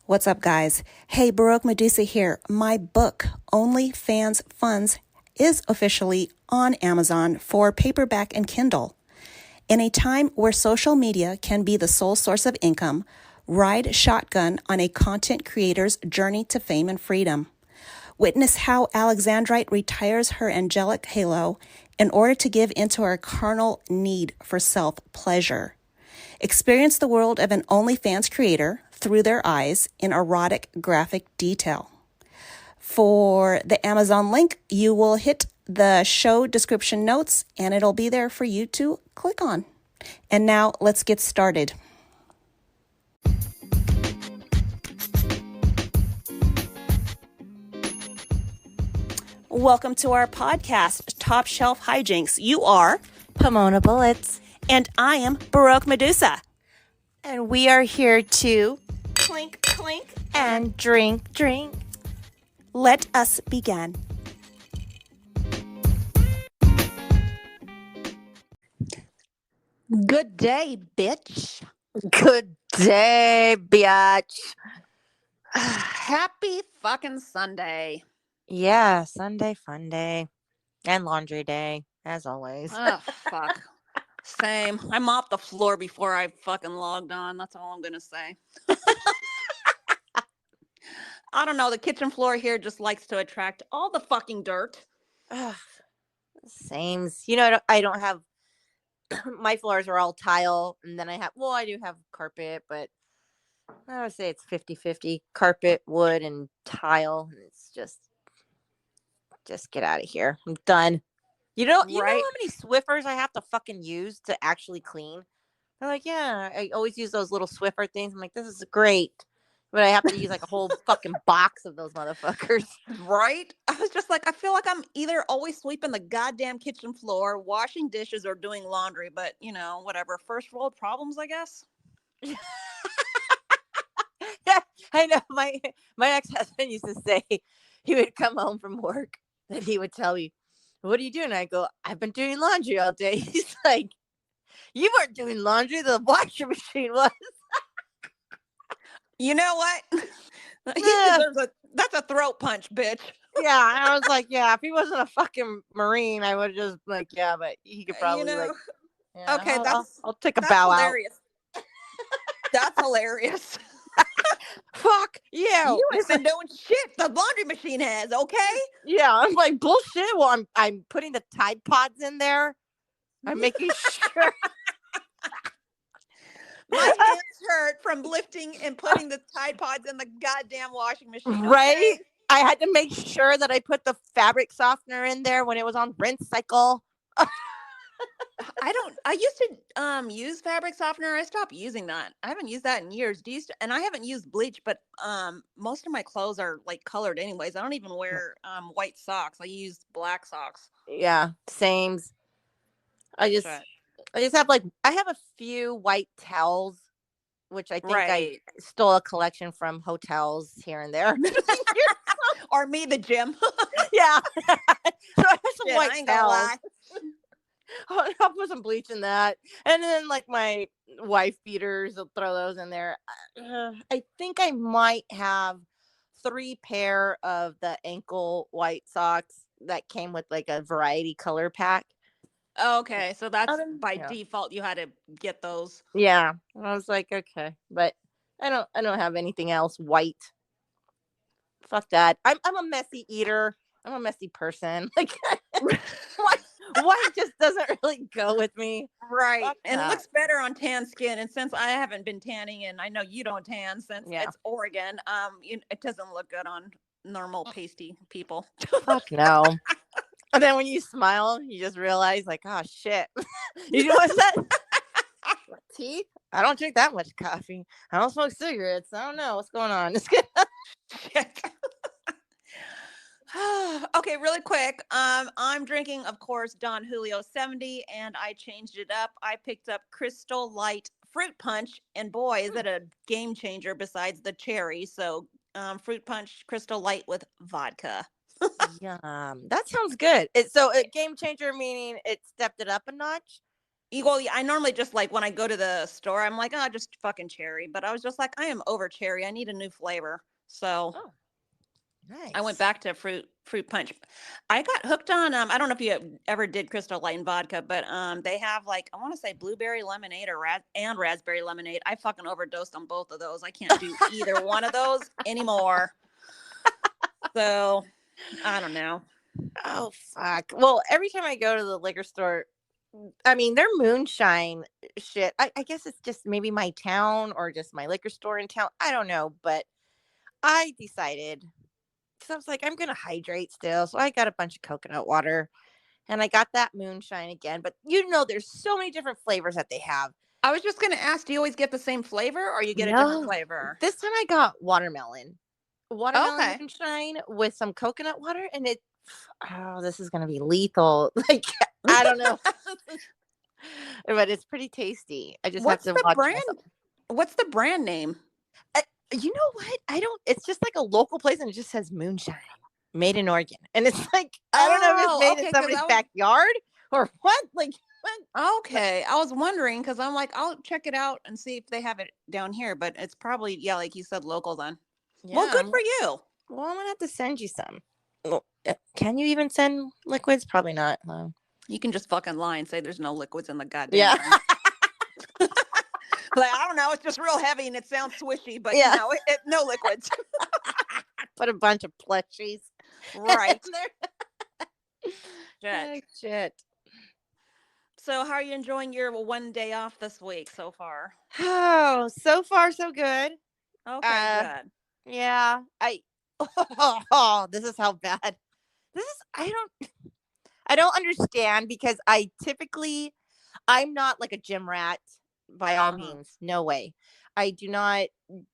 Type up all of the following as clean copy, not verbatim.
What's up, guys? Hey, Baroque Medusa here. My book, OnlyFans Funds, is officially on Amazon for paperback and Kindle. In a time where social media can be the sole source of income, ride shotgun on a content creator's journey to fame and freedom. Witness how Alexandrite retires her angelic halo in order to give into her carnal need for self-pleasure. Experience the world of an OnlyFans creator through their eyes in erotic graphic detail. For the Amazon link, you will hit the show description notes and it'll be there for you to click on. And now let's get started. Welcome to our podcast, Top Shelf Hijinks. You are PAHMOANAH BULITZ. And I am Baroque Medusa. And we are here to Clink-Clink and drink. Let us begin. Good day, bitch. Good day, biatch. Happy fucking Sunday. Yeah, Sunday fun day. And laundry day, as always. Oh, fuck. Same. I mopped the floor before I fucking logged on. That's all I'm going to say. I don't know. The kitchen floor here just likes to attract all the fucking dirt. Sames. You know, I don't have, my floors are all tile. And then I do have carpet, but I would say it's 50-50. Carpet, wood, and tile. It's just get out of here. I'm done. You know how many Swiffers I have to fucking use to actually clean? They're like, yeah, I always use those little Swiffer things. I'm like, this is great. But I have to use like a whole fucking box of those motherfuckers. Right? I was just like, I feel like I'm either always sweeping the goddamn kitchen floor, washing dishes, or doing laundry. But, you know, whatever. First world problems, I guess. Yeah, I know. My ex-husband used to say he would come home from work and he would tell me, what are you doing? I go, I've been doing laundry all day. He's like, you weren't doing laundry. The washer machine was. You know what? That's a throat punch, bitch. Yeah, I was like, yeah, if he wasn't a fucking Marine, I would just like, yeah, but he could probably okay, I'll take a bow hilarious. That's hilarious. Fuck you. You ain't been doing shit. The laundry machine has, okay? Yeah, I'm like, bullshit. Well, I'm putting the Tide Pods in there. I'm making sure. My hands hurt from lifting and putting the Tide Pods in the goddamn washing machine. Right? Okay? I had to make sure that I put the fabric softener in there when it was on rinse cycle. I used to use fabric softener. I stopped using that. I haven't used that in years. And I haven't used bleach, but most of my clothes are like colored anyways. I don't even wear white socks. I use black socks. Yeah, same. I just have I have a few white towels, which I think I stole a collection from hotels here and there. Or me, the gym. Yeah. So I have some white towels. I'll put some bleach in that. And then like my wife beaters, I'll throw those in there. I think I might have 3 pair of the ankle white socks that came with like a variety color pack. Okay, so that's by default you had to get those. Yeah. I was like, okay, but I don't have anything else white. Fuck that. I'm a messy eater. I'm a messy person. Like white just doesn't really go with me. Right. Fuck and that. It looks better on tan skin. And since I haven't been tanning, and I know you don't tan since it's Oregon, it doesn't look good on normal pasty people. Fuck no. And then when you smile, you just realize like, oh shit. You know what's that? Tea? I don't drink that much coffee. I don't smoke cigarettes. I don't know what's going on. Shit. Okay, really quick. I'm drinking, of course, Don Julio 70, and I changed it up. I picked up Crystal Light Fruit Punch, and boy, is it a game changer besides the cherry. So, Fruit Punch Crystal Light with vodka. Yum. That sounds good. So a game changer meaning it stepped it up a notch? Well, I normally just like when I go to the store, I'm like, oh, just fucking cherry. But I was just like, I am over cherry. I need a new flavor. So Oh, nice. I went back to fruit punch. I got hooked on I don't know if you ever did Crystal Light and vodka, but they have like I want to say blueberry lemonade or raspberry lemonade. I fucking overdosed on both of those. I can't do either one of those anymore. So I don't know. Oh, fuck. Well, every time I go to the liquor store, I mean, their moonshine shit, I guess it's just maybe my town or just my liquor store in town. I don't know. But I decided, because I was like, I'm going to hydrate still. So I got a bunch of coconut water and I got that moonshine again. But there's so many different flavors that they have. I was just gonna ask, do you always get the same flavor or you get a different flavor? This time I got watermelon Okay. moonshine with some coconut water, and this is gonna be lethal. Like, I don't know, but it's pretty tasty. I just have to watch myself. What's the brand name? You know what? I don't. It's just like a local place, and it just says moonshine, made in Oregon, and it's like I don't know if it's made in somebody's backyard or what. Like, what? Okay, I was wondering because I'm like, I'll check it out and see if they have it down here, but it's probably like you said, local then. Yeah. Well, good for you. Well, I'm gonna have to send you some. Well, can you even send liquids? Probably not. You can just fucking lie and say there's no liquids in the goddamn. Yeah. Like, I don't know. It's just real heavy and it sounds swishy, but no liquids. Put a bunch of plushies. Right. Shit. So how are you enjoying your one day off this week so far? Oh, so far so good. Okay, good. Yeah. This is how bad. I don't understand because I'm not like a gym rat by all means. No way. I do not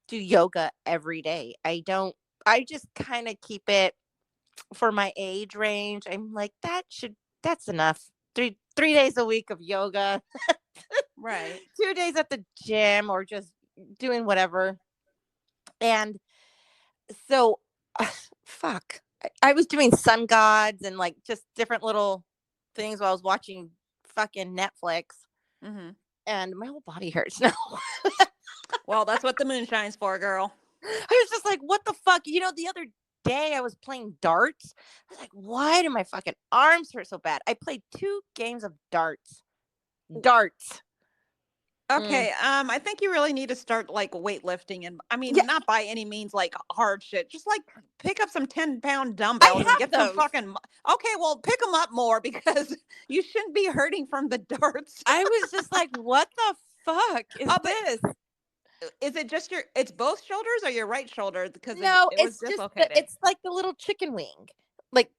do yoga every day. I just kind of keep it for my age range. I'm like, that's enough. Three days a week of yoga. Right. 2 days at the gym or just doing whatever. And so, fuck. I was doing sun gods and like just different little things while I was watching fucking Netflix. Mm-hmm. And my whole body hurts now. Well, that's what the moonshine's for, girl. I was just like, what the fuck? The other day I was playing darts. I was like, why do my fucking arms hurt so bad? I played 2 games of darts. Okay, I think you really need to start like weightlifting, and I mean, not by any means like hard shit. Just like pick up some 10-pound dumbbells and get some fucking. Okay, well, pick them up more because you shouldn't be hurting from the darts. I was just like, what the fuck is this? Is it just it's both shoulders or your right shoulder? Because it's just it's like the little chicken wing, like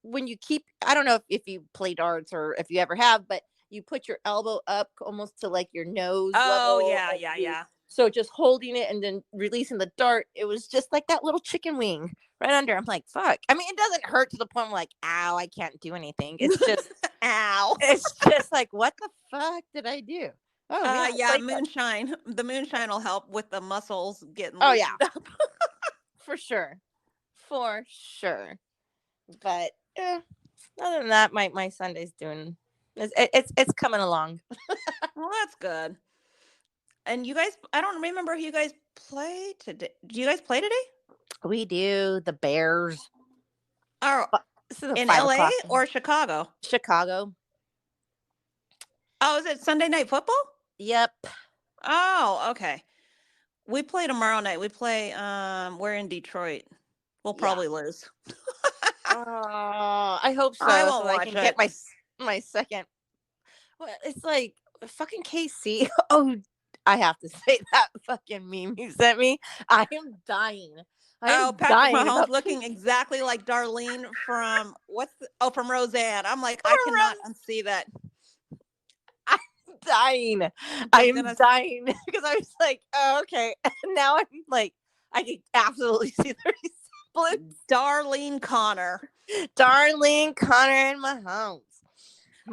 when you keep. I don't know if you play darts or if you ever have, but you put your elbow up almost to like your nose. Oh, level, yeah. So just holding it and then releasing the dart. It was just like that little chicken wing right under. I'm like, fuck. I mean, it doesn't hurt to the point I'm like, ow, I can't do anything. It's just, ow. It's just like, what the fuck did I do? Oh, yeah, moonshine. The moonshine will help with the muscles getting up. For sure. But other than that, my Sunday's doing. It's coming along. Well, that's good. And you guys, I don't remember who you guys play today. Do you guys play today? We do. The Bears. Oh, in LA or Chicago? Chicago. Oh, is it Sunday Night Football? Yep. Oh, okay. We play tomorrow night. We play. We're in Detroit. We'll probably lose. I hope so. I won't so I can get my second. Well, it's like fucking KC. Oh, I have to say that fucking meme you sent me. I am dying. Patrick Mahomes looking exactly like Darlene from from Roseanne. I'm like, I cannot unsee that. I'm dying. I am dying because I was like, oh, okay. Now I'm like, I can absolutely see the resemblance. Darlene Connor and Mahomes.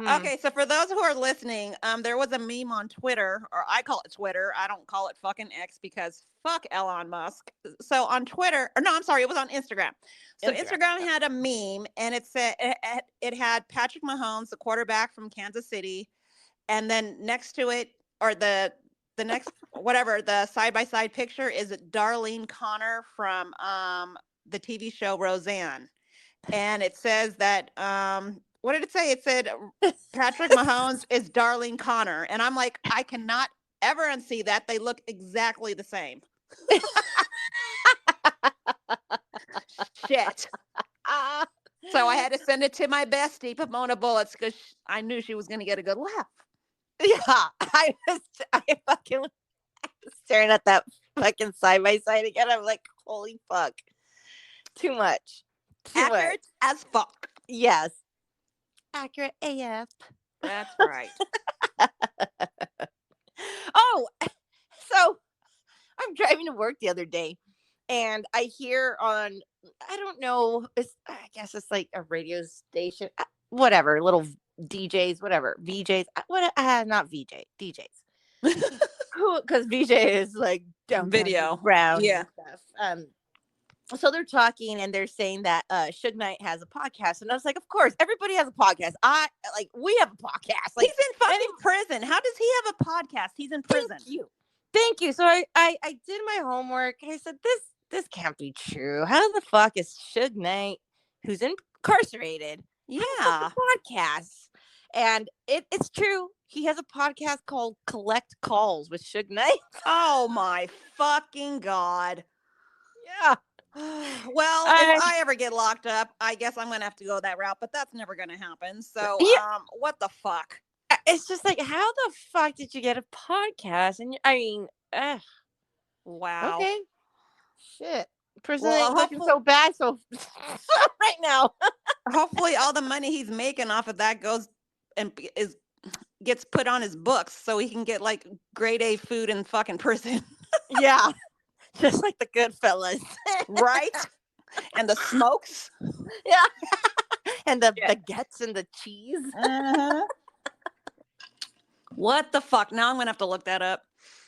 Okay, so for those who are listening, there was a meme on Twitter, or I call it Twitter. I don't call it fucking X because fuck Elon Musk. So on Twitter, or no, I'm sorry, it was on Instagram. So Instagram had a meme, and it said it had Patrick Mahomes, the quarterback from Kansas City, and then next to it, or the next whatever, the side by side picture is Darlene Connor from the TV show Roseanne, and it says that what did it say? It said Patrick Mahomes is Darlene Connor, and I'm like, I cannot ever unsee that. They look exactly the same. Shit. So I had to send it to my bestie, Pomona Bullets, because I knew she was going to get a good laugh. Yeah, I fucking was staring at that fucking side by side again. I'm like, holy fuck. Too much. Accurate as fuck. Yes. Accurate AF. That's right. Oh, so I'm driving to work the other day, and I hear on, I don't know, I guess it's like a radio station, whatever, little DJs, whatever, VJs, not VJ, DJs. Because VJ is like downtown Video. Brown Yeah. and stuff. So they're talking and they're saying that Suge Knight has a podcast, and I was like, of course, everybody has a podcast. We have a podcast. Like, he's in fucking prison. How does he have a podcast? He's in prison. Thank you. So I did my homework. I said, this can't be true. How the fuck is Suge Knight, who's incarcerated, yeah, a podcast? And it's true. He has a podcast called Collect Calls with Suge Knight. Oh my fucking God. Yeah. Well, if I ever get locked up, I guess I'm gonna have to go that route, but that's never gonna happen. So what the fuck? It's just like, how the fuck did you get a podcast? And I mean, wow. Okay. Shit. Prison ain't looking so bad so right now. Hopefully all the money he's making off of that goes and gets put on his books so he can get like grade A food in fucking prison. Yeah. Just like the Goodfellas. Right? And the smokes. Yeah. And the baguettes and the cheese. Uh-huh. What the fuck? Now I'm going to have to look that up.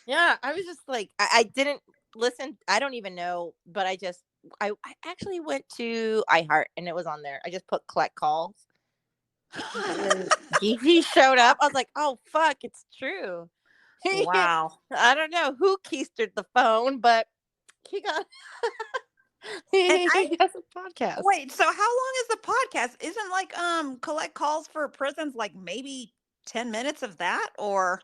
Yeah. I was just like, I didn't listen. I don't even know. But I actually went to iHeart and it was on there. I just put Collect Calls. And he showed up. I was like, oh, fuck. It's true. Wow. I don't know who keistered the phone, but he got he has a podcast. Wait, so how long is the podcast? Isn't like Collect Calls for prisons like maybe 10 minutes of that? Or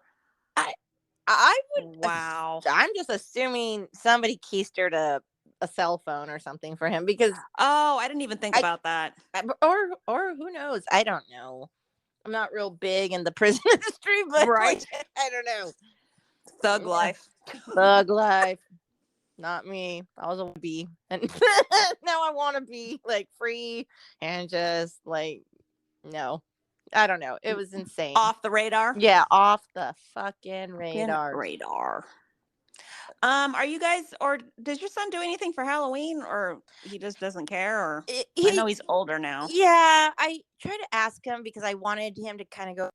I would wow. I'm just assuming somebody keistered a cell phone or something for him, because I didn't even think about that. Or who knows? I don't know. I'm not real big in the prison industry, but right. I don't know. Thug life. Thug life. Not me. I was a bee, and now I want to be like free and just like, no, I don't know. It was insane. Off the radar. Yeah, off the fucking radar. Are you guys, or does your son do anything for Halloween, or he just doesn't care? Or I know he's older now. Yeah, I tried to ask him because I wanted him to kind of go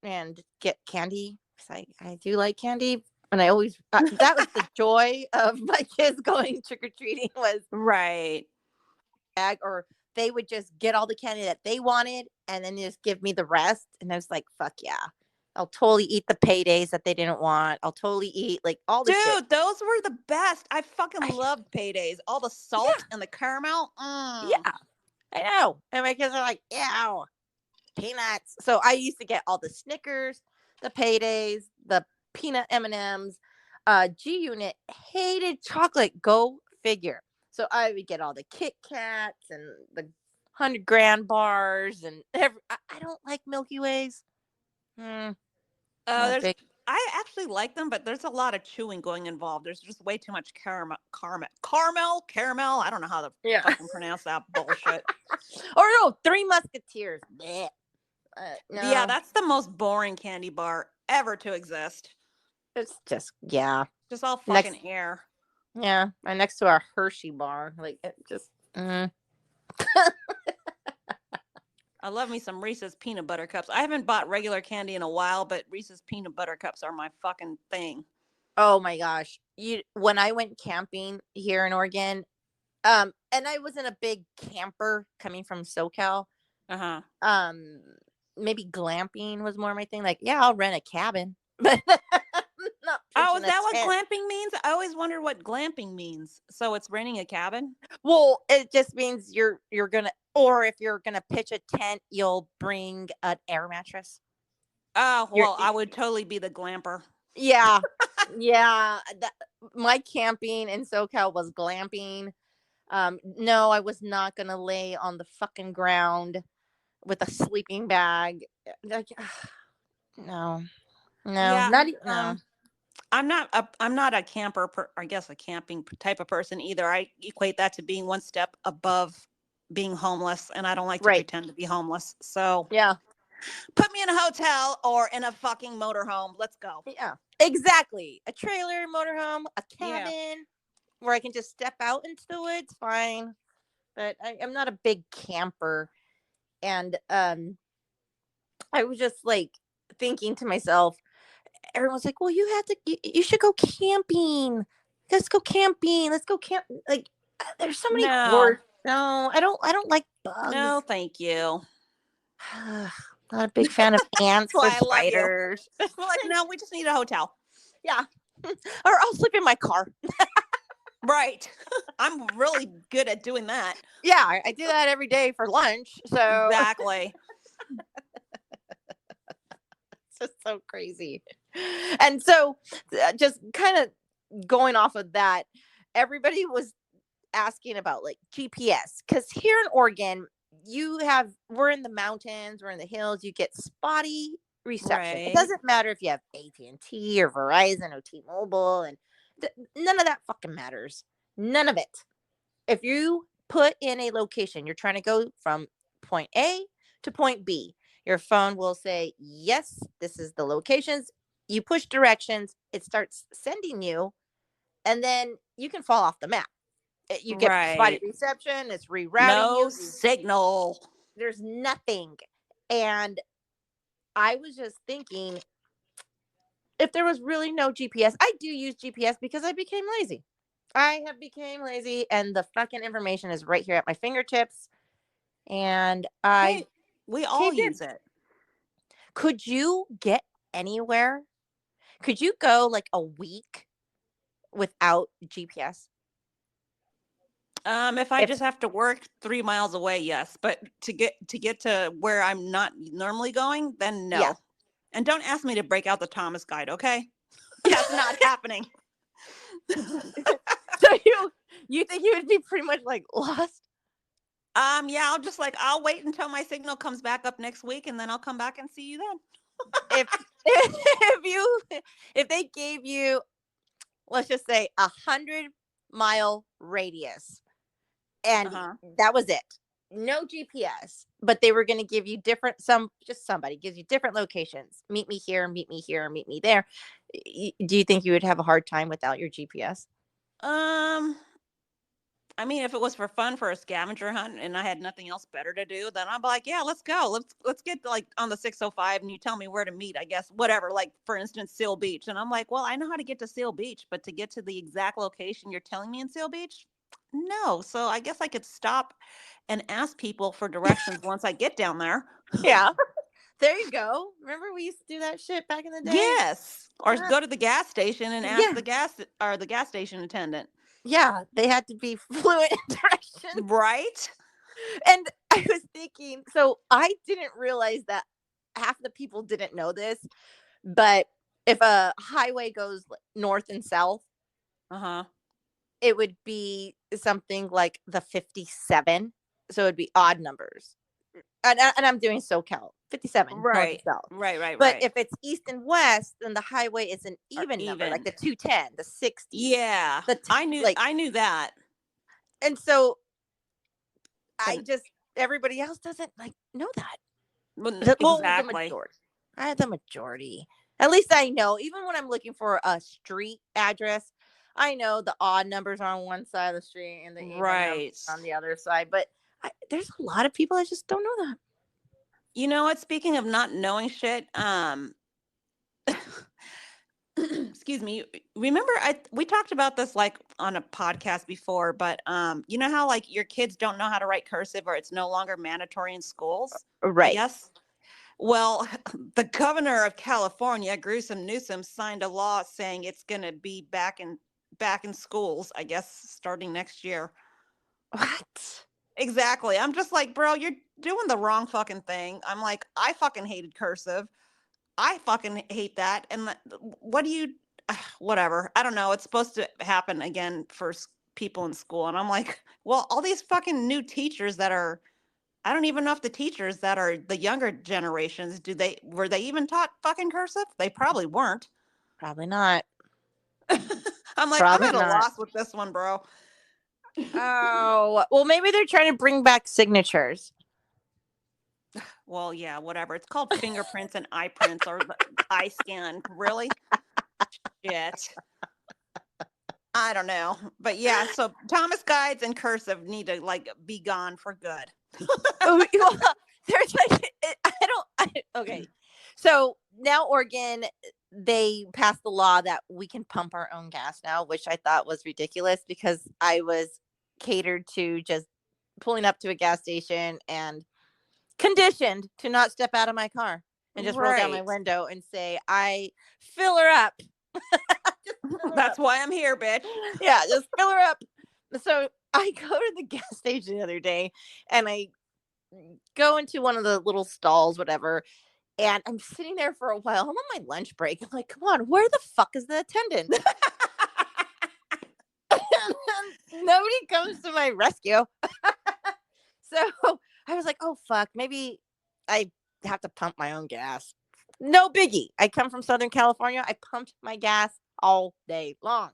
and get candy, because I do like candy, and I always that was the joy of my kids going trick-or-treating, was right. Bag, or they would just get all the candy that they wanted and then just give me the rest, and I was like, fuck yeah. I'll totally eat the paydays that they didn't want. I'll totally eat like all the shit. Those were the best. I fucking loved paydays. All the salt and the caramel. Yeah, I know. And my kids are like, ew, peanuts. So I used to get all the Snickers, the paydays, the peanut M&Ms. G Unit hated chocolate. Go figure. So I would get all the Kit Kats and the 100 grand bars and I don't like Milky Ways. I actually like them, but there's a lot of chewing going involved. There's just way too much caramel. I don't know how to fucking pronounce that bullshit. Or no, Three Musketeers. No. Yeah, that's the most boring candy bar ever to exist. It's just just all fucking air. Yeah, right next to our Hershey bar, like it just. I love me some Reese's peanut butter cups. I haven't bought regular candy in a while, but Reese's peanut butter cups are my fucking thing. Oh my gosh. When I went camping here in Oregon, and I wasn't a big camper coming from SoCal. Uh-huh. maybe glamping was more my thing. Like, yeah, I'll rent a cabin, but not Oh, is pitching a that what tent. glamping means? I always wondered what glamping means. So it's renting a cabin? Well, it just means you're gonna, or if you're gonna pitch a tent, you'll bring an air mattress. Oh, You're, well, I would totally be the glamper. yeah, yeah. My camping in SoCal was glamping. No, I was not gonna lay on the fucking ground with a sleeping bag. Like, no, Yeah. no. I'm not a camper, I guess a camping type of person either. I equate that to being one step above being homeless, and I don't like to Right. pretend to be homeless. So Yeah. put me in a hotel or in a fucking motorhome. Let's go. Yeah. Exactly. A trailer, motorhome, a Yeah. cabin where I can just step out into the woods. Fine. But I'm not a big camper. And I was just like thinking to myself, everyone's like, well, you should go camping. Let's go camping. Let's go camp. Like, there's so many No. No, I don't like No, bugs. thank you. Not a big fan of ants or Why I love you. spiders. We're like, no, we just need a hotel. Yeah. Or I'll sleep in my car. Right. I'm really good at doing that. Yeah, I do that every day for lunch. So Exactly. it's just so crazy. And so just kind of going off of that, everybody was asking about like GPS, because here in Oregon, we're in the mountains, we're in the hills, you get spotty reception. It Right. doesn't matter if you have AT&T or Verizon or T-Mobile, and none of that fucking matters. None of it. If you put in a location, you're trying to go from point A to point B, your phone will say, yes, this is the locations. You push directions, it starts sending you, and then you can fall off the map. You get spotty Right. reception, it's rerouting No you. signal. There's nothing. And I was just thinking, if there was really no GPS, I do use GPS because I became lazy. I have became lazy, and the fucking information is right here at my fingertips. And Hey, we all caved in. use it. Could you get anywhere? Could you go like a week without GPS? If I just have to work 3 miles away, yes. But to get to where I'm not normally going, then no. Yeah. And don't ask me to break out the Thomas guide, okay? That's not happening. So you think you would be pretty much like lost? Yeah, I'll wait until my signal comes back up next week, and then I'll come back and see you then. If they gave you, let's just say, 100-mile radius, and that was it, no GPS, but they were going to give you somebody gives you different locations. Meet me here, meet me here, meet me there. Do you think you would have a hard time without your GPS? I mean, if it was for fun for a scavenger hunt and I had nothing else better to do, then I'm like, yeah, let's go. Let's get like on the 605 and you tell me where to meet, I guess, whatever. Like, for instance, Seal Beach. And I'm like, well, I know how to get to Seal Beach, but to get to the exact location you're telling me in Seal Beach, no. So I guess I could stop and ask people for directions once I get down there. Yeah. There you go. Remember we used to do that shit back in the day? Yes. Or go to the gas station and ask the gas station attendant. Yeah, they had to be fluent in directions. Right. And I was thinking, so I didn't realize that half the people didn't know this, but if a highway goes north and south, it would be something like the 57. So it would be odd numbers. And I'm doing SoCal, 57, right, north and south. Right. But if it's east and west, then the highway is an even number, like the 210, the 60. Yeah, I knew that. And so everybody else doesn't know that. Exactly. The majority. At least I know. Even when I'm looking for a street address, I know the odd numbers are on one side of the street and the even numbers on the other side. But there's a lot of people that just don't know that. You know what? Speaking of not knowing shit, excuse me. Remember, we talked about this like on a podcast before, but you know how like your kids don't know how to write cursive or it's no longer mandatory in schools? Right. Yes. Well, the governor of California, Gruesome Newsom, signed a law saying it's going to be back in schools, I guess, starting next year. What? Exactly. I'm just like, bro, you're doing the wrong fucking thing. I'm like, I fucking hated cursive. I fucking hate that. And what do you, whatever. I don't know. It's supposed to happen again for people in school. And I'm like, well, all these fucking new teachers that are, I don't even know if the teachers that are the younger generations, were they even taught fucking cursive? They probably weren't. Probably not. I'm like, I'm Probably at a not. loss with this one, bro. Oh, well, maybe they're trying to bring back signatures. Well, yeah, whatever. It's called fingerprints and eye prints or the eye scan. Really? Shit. I don't know. But yeah, so Thomas guides and cursive need to like be gone for good. Well, there's like, okay. So now Oregon, they passed the law that we can pump our own gas now, which I thought was ridiculous because I was catered to just pulling up to a gas station and conditioned to not step out of my car and just roll down my Right. window and say, I fill her up. That's why I'm here, bitch. Yeah, just fill her up. So I go to the gas station the other day and I go into one of the little stalls, whatever, and I'm sitting there for a while. I'm on my lunch break. I'm like, come on, where the fuck is the attendant? Nobody comes to my rescue. So I was like, oh, fuck, maybe I have to pump my own gas. No biggie. I come from Southern California. I pumped my gas all day long.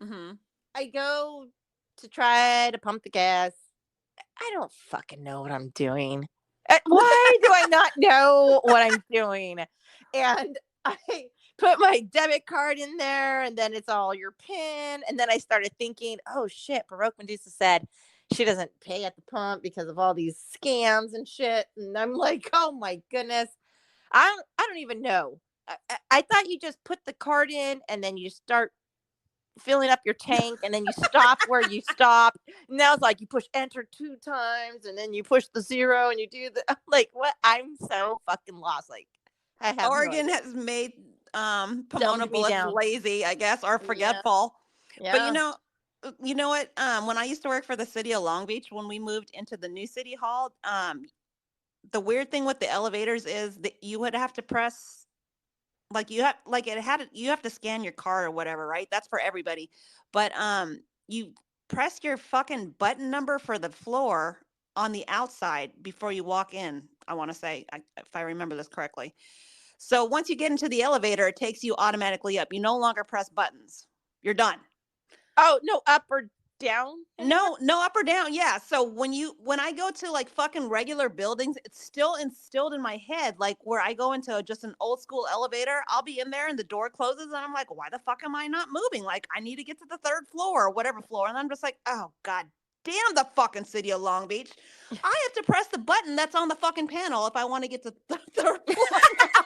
Mm-hmm. I go to try to pump the gas. I don't fucking know what I'm doing. Why do I not know what I'm doing? And I put my debit card in there, and then it's all your PIN. And then I started thinking, oh shit, Baroque Medusa said she doesn't pay at the pump because of all these scams and shit. And I'm like, oh my goodness. I don't even know. I thought you just put the card in and then you start filling up your tank and then you stop where you stop. Now it's like you push enter 2 times and then you push the 0 and you do the, I'm like, what? I'm so fucking lost. Like, I have Oregon no idea. has made Pomona Dumbed me Bullets down. lazy, I guess, or Yeah. forgetful. But Yeah. you know what? When I used to work for the city of Long Beach, when we moved into the new city hall, the weird thing with the elevators is that you would have to press you have to scan your card or whatever, right? That's for everybody. But you press your fucking button number for the floor on the outside before you walk in. I want to say, if I remember this correctly. So once you get into the elevator, it takes you automatically up. You no longer press buttons. You're done. Oh, no, up or down anymore? No up or down. Yeah. So when I go to like fucking regular buildings, it's still instilled in my head. Like where I go into just an old school elevator, I'll be in there and the door closes and I'm like, why the fuck am I not moving? Like I need to get to the 3rd floor or whatever floor. And I'm just like, oh God damn the fucking city of Long Beach. I have to press the button that's on the fucking panel if I want to get to the 3rd floor now.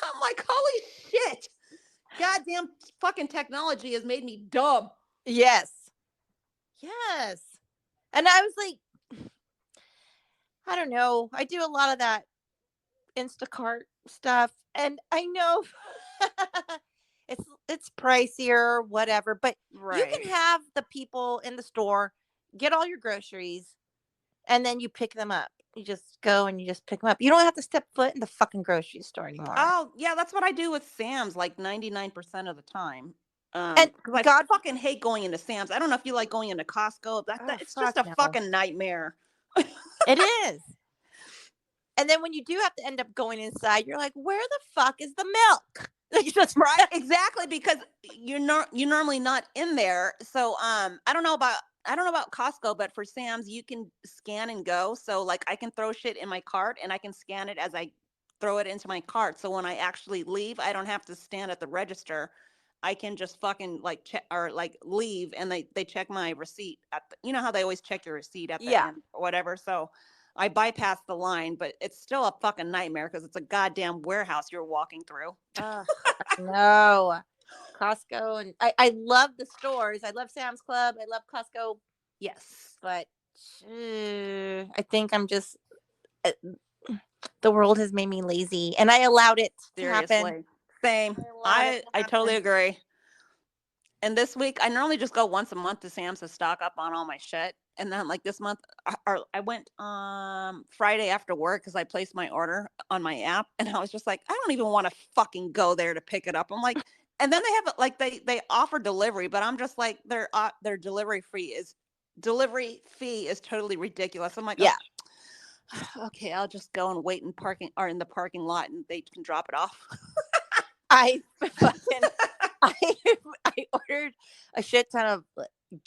I'm like, holy shit. Goddamn fucking technology has made me dumb. Yes. Yes. And I was like, I don't know. I do a lot of that Instacart stuff, and I know it's pricier, whatever, but you can have the people in the store get all your groceries, and then you pick them up. You just go and you just pick them up. You don't have to step foot in the fucking grocery store anymore. Oh, yeah, that's what I do with Sam's like 99% of the time. And Because I God, fucking hate going into Sam's. I don't know if you like going into Costco. It's just a no. fucking nightmare. It is. And then when you do have to end up going inside, you're like, where the fuck is the milk? That's right, exactly, because you're normally not in there. So I don't know about Costco, but for Sam's you can scan and go. So like I can throw shit in my cart and I can scan it as I throw it into my cart. So when I actually leave, I don't have to stand at the register. I can just fucking like check or like leave and they check my receipt at you know how they always check your receipt at the end or whatever. So I bypass the line, but it's still a fucking nightmare because it's a goddamn warehouse you're walking through. No. Costco, and I love the stores. I love Sam's Club. I love Costco. Yes. But I think I'm just The world has made me lazy, and I allowed it to happen. Seriously. Same. I totally agree. And this week, I normally just go once a month to Sam's to stock up on all my shit. And then, like this month, I went Friday after work because I placed my order on my app, and I was just like, I don't even want to fucking go there to pick it up. I'm like, and then they have like they offer delivery, but I'm just like their delivery fee is totally ridiculous. I'm like, Yeah. oh, okay, I'll just go and wait in the parking lot, and they can drop it off. I ordered a shit ton of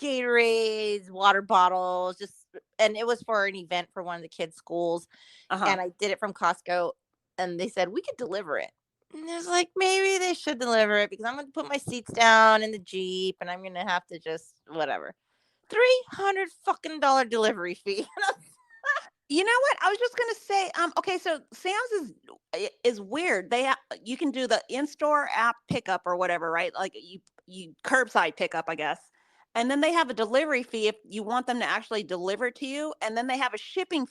Gatorades, water bottles, and it was for an event for one of the kids' schools. And I did it from Costco, and they said we could deliver it. And I was like, maybe they should deliver it because I'm going to put my seats down in the Jeep, and I'm going to have to just whatever. $300 fucking delivery fee. You know what? I was just gonna say, okay, so Sam's is weird. You can do the in-store app pickup or whatever, right? Like you curbside pickup, I guess. And then they have a delivery fee if you want them to actually deliver it to you. And then they have a shipping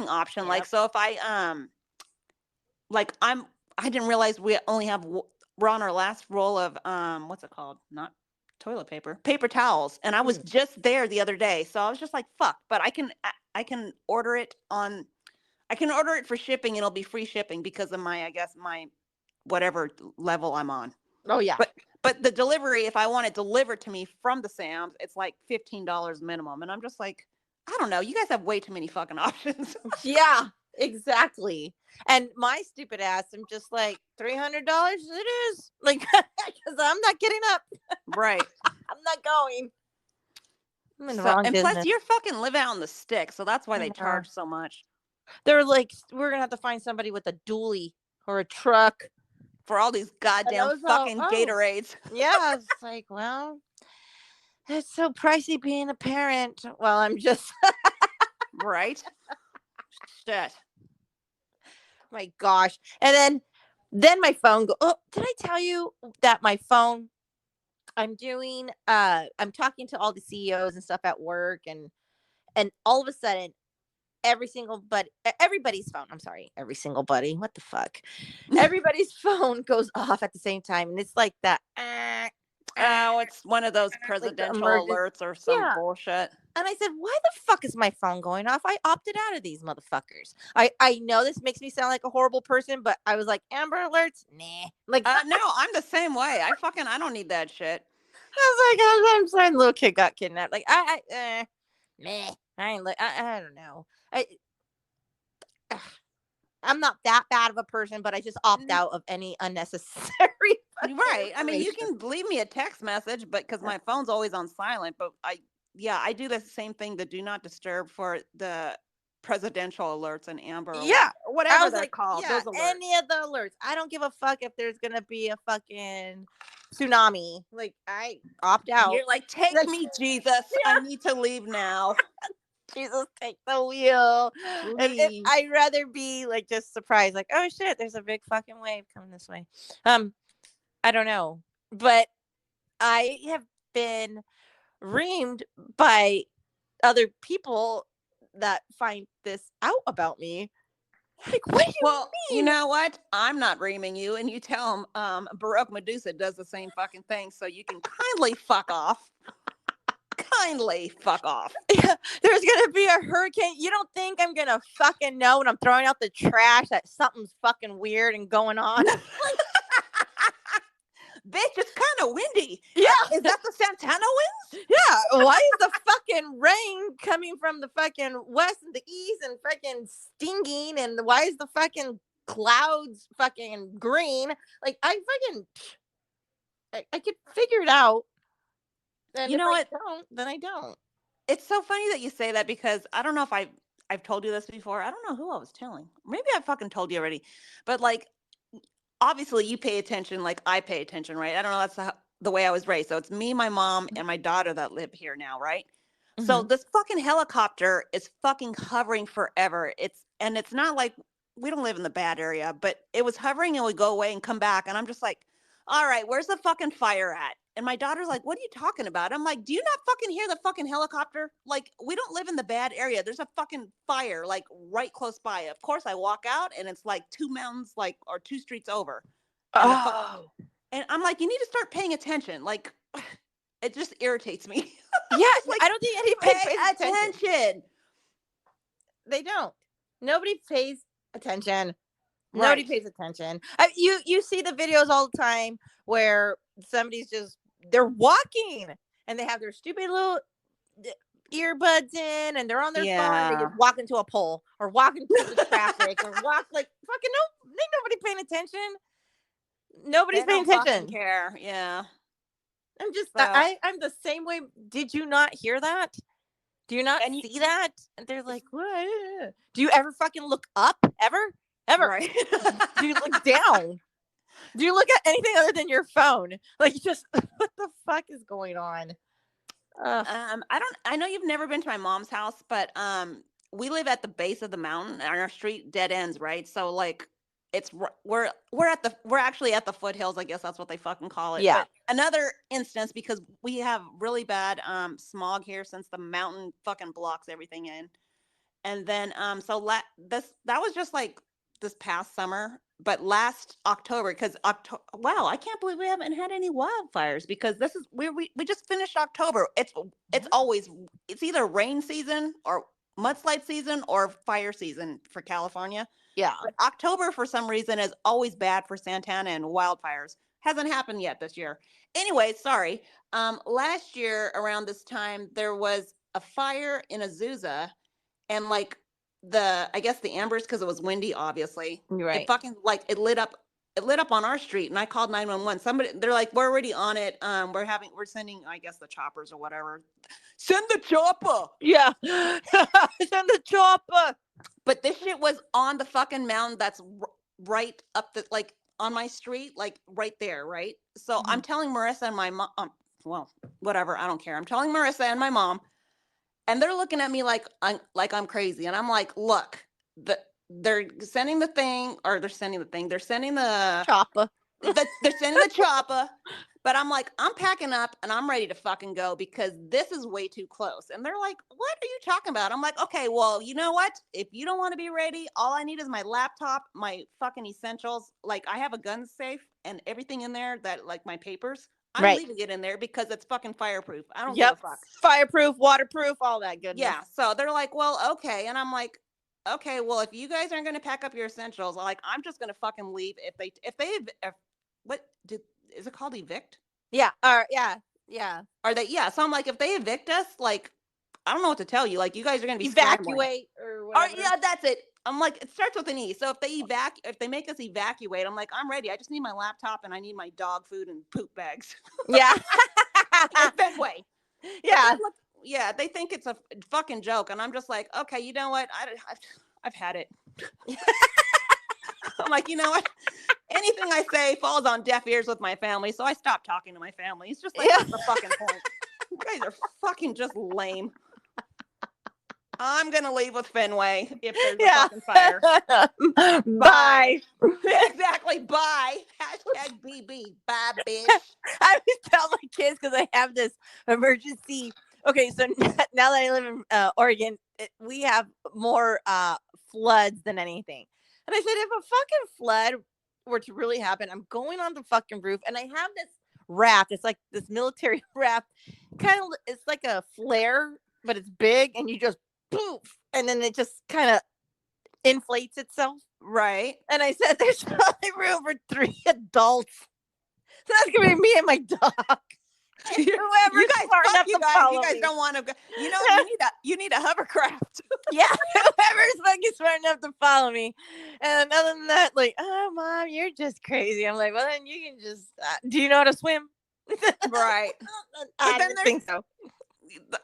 option. Like, so if I didn't realize we're on our last roll of what's it called? Not toilet paper towels, and I was just there the other day, so I was just like, fuck. But I can order it for shipping, and it'll be free shipping because of my whatever level I'm on. Oh yeah. But the delivery, if I want it delivered to me from the Sam's, it's like $15 minimum, and I'm just like, I don't know, you guys have way too many fucking options. Yeah, exactly. And my stupid ass, I'm just like, $300 it is, like, because I'm not getting up. Right. I'm not going. I'm in the wrong and business. plus you're fucking live out on the stick, so that's why they charge so much. They're like, we're gonna have to find somebody with a dually or a truck for all these goddamn fucking Gatorades. Yeah, it's like, well, it's so pricey being a parent. Well, I'm just right. Shit. My gosh. And then my phone oh, did I tell you that my phone, I'm talking to all the CEOs and stuff at work, and all of a sudden everybody's phone, every single buddy, what the fuck? Everybody's phone goes off at the same time, and it's like that. It's one of those presidential alerts or some bullshit. And I said, why the fuck is my phone going off? I opted out of these motherfuckers. I know this makes me sound like a horrible person, but I was like, Amber Alerts? Nah. Like, no, I'm the same way. I don't need that shit. I was like, I'm sorry, little kid got kidnapped. Like, meh. I don't know. I'm not that bad of a person, but I just opt out of any unnecessary. Right. I mean, you can leave me a text message, but because my phone's always on silent. But I do the same thing, the do not disturb for the presidential alerts and Amber. Yeah, whatever they're called. Yeah, any of the alerts. I don't give a fuck if there's gonna be a fucking tsunamin. Like, I opt out. You're like, take me, Jesus. Yeah. I need to leave now. Jesus, take the wheel. And I'd rather be like just surprised, like, oh shit, there's a big fucking wave coming this way. I don't know, but I have been reamed by other people that find this out about me. Like, what do you mean? You know what? I'm not reaming you, and you tell them Baroque Medusa does the same fucking thing, so you can kindly fuck off. Kindly fuck off. Yeah, there's gonna be a hurricane. You don't think I'm gonna fucking know when I'm throwing out the trash that something's fucking weird and going on? Bitch, it's kind of windy. Yeah. Is that the Santana winds? Yeah. Why is the fucking rain coming from the fucking west and the east and fucking stinging? And why is the fucking clouds fucking green? Like, I could figure it out. And you know what? Then I don't. It's so funny that you say that, because I don't know if I've told you this before. I don't know who I was telling. Maybe I fucking told you already. But like, obviously you pay attention like I pay attention, right? I don't know. That's the way I was raised. So it's me, my mom, and my daughter that live here now, right? Mm-hmm. So this fucking helicopter is fucking hovering forever. It's not like, we don't live in the bad area, but it was hovering and would go away and come back. And I'm just like, all right, where's the fucking fire at? And my daughter's like, what are you talking about? I'm like, do you not fucking hear the fucking helicopter? Like, we don't live in the bad area. There's a fucking fire, like, right close by. Of course, I walk out, and it's like 2 mountains, like, or 2 streets over. And and I'm like, you need to start paying attention. Like, it just irritates me. Yeah, like, I don't think anybody pay pays attention. They don't. Nobody pays attention. Nobody pays attention. You see the videos all the time where somebody's they're walking and they have their stupid little earbuds in and they're on their phone and they just walk into a pole or walk into the traffic or walk like fucking ain't nobody paying attention. Nobody's paying attention. Care. Yeah. I'm just I'm the same way. Did you not hear that? Do you not see that? And they're like, what? Do you ever fucking look up? Ever? Right. Do you look down? Do you look at anything other than your phone? Like, just what the fuck is going on? I know you've never been to my mom's house, but we live at the base of the mountain and our street dead ends, right? So like we're actually at the foothills, I guess that's what they fucking call it. Yeah. But another instance, because we have really bad smog here since the mountain fucking blocks everything in. And then that was just like this past summer, but last October, because wow, I can't believe we haven't had any wildfires, because this is we just finished October. It's either rain season or mudslide season or fire season for California. Yeah. But October for some reason is always bad for Santana and wildfires. Hasn't happened yet this year. Anyway, sorry. Last year around this time there was a fire in Azusa, and like I guess the embers, because it was windy, obviously. Right. It fucking like it lit up on our street, and I called 911. They're like, we're already on it. We're sending, I guess, the choppers or whatever. Send the chopper. Yeah. Send the chopper. But this shit was on the fucking mountain that's right up like on my street, like right there, right? So I'm telling Marissa and my mom, well, whatever, I don't care. I'm telling Marissa and my mom, and they're looking at me like I'm crazy. And I'm like, look, they're sending the chopper. They're sending the chopper. But I'm like, I'm packing up and I'm ready to fucking go, because this is way too close. And they're like, what are you talking about? I'm like, okay, well, you know what? If you don't want to be ready, all I need is my laptop, my fucking essentials. Like, I have a gun safe and everything in there, that like my papers. I'm leaving it in there because it's fucking fireproof. I don't give a fuck. Fireproof, waterproof, all that goodness. Yeah. So they're like, well, okay. And I'm like, okay, well, if you guys aren't going to pack up your essentials, I'm just going to fucking leave. Is it called evict? Yeah. Yeah. Are they? Yeah. So I'm like, if they evict us, like, I don't know what to tell you. Like, you guys are going to be evacuate or whatever. Yeah, that's it. I'm like, it starts with an E. So if they make us evacuate, I'm like, I'm ready. I just need my laptop and I need my dog food and poop bags. Yeah. Fenway. Yeah. Yeah. They think it's a fucking joke. And I'm just like, okay, you know what? I've had it. I'm like, you know what? Anything I say falls on deaf ears with my family, so I stopped talking to my family. It's just like, what's the fucking point? You guys are fucking just lame. I'm gonna leave with Fenway if there's a fucking fire. Bye. Exactly. Bye. Hashtag BB. Bye, bitch. I always tell my kids, because I have this emergency. Okay, so now that I live in Oregon, we have more floods than anything. And I said, if a fucking flood were to really happen, I'm going on the fucking roof, and I have this raft. It's like this military raft. It's like a flare, but it's big, and you just poof, and then it just kind of inflates itself. Right. And I said, there's only room for 3 adults. So that's gonna be me and my dog. And whoever you guys don't want to go. You know, you need a hovercraft. Yeah, whoever's fucking smart enough to follow me. And other than that, like, oh, Mom, you're just crazy. I'm like, well, then you can just. Do you know how to swim? Right. I don't think so.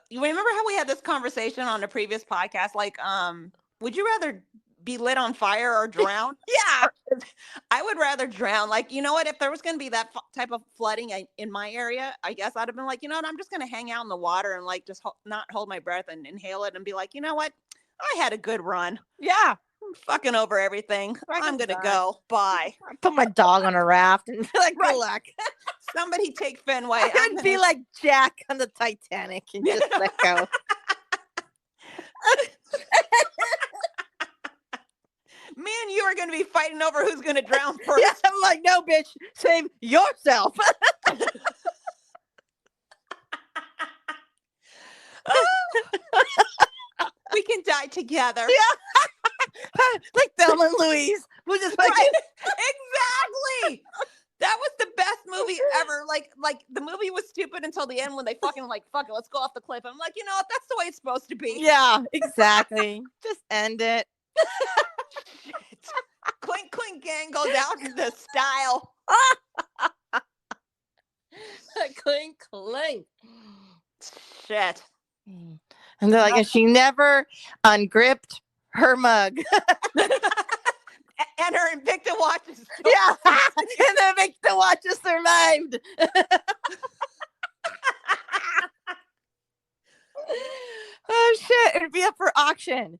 You remember how we had this conversation on a previous podcast? Like, would you rather be lit on fire or drown? Yeah. I would rather drown. Like, you know what? If there was going to be that type of flooding in my area, I guess I'd have been like, you know what? I'm just going to hang out in the water and like just not hold my breath and inhale it and be like, you know what? I had a good run. Yeah. I'm fucking over everything. I'm going to go. Bye. I put my dog on a raft and be like, good luck. Somebody take Fenway. I would be like Jack on the Titanic and just let go. Me and you are going to be fighting over who's going to drown first. Yeah, I'm like, no, bitch, save yourself. We can die together. Yeah. Like Thelma and Louise. We'll just like Right. Exactly. That was the best movie ever. Like the movie was stupid until the end when they fucking like, fuck it, let's go off the cliff. I'm like, you know what? That's the way it's supposed to be. Yeah, exactly. Just end it. Shit. Clink-Clink gang goes out in the style. Clink-Clink. Shit. And they're like, and she never ungripped her mug. And her Invicta watches. Yeah. And the Invicta watches survived. Oh shit, it'd be up for auction.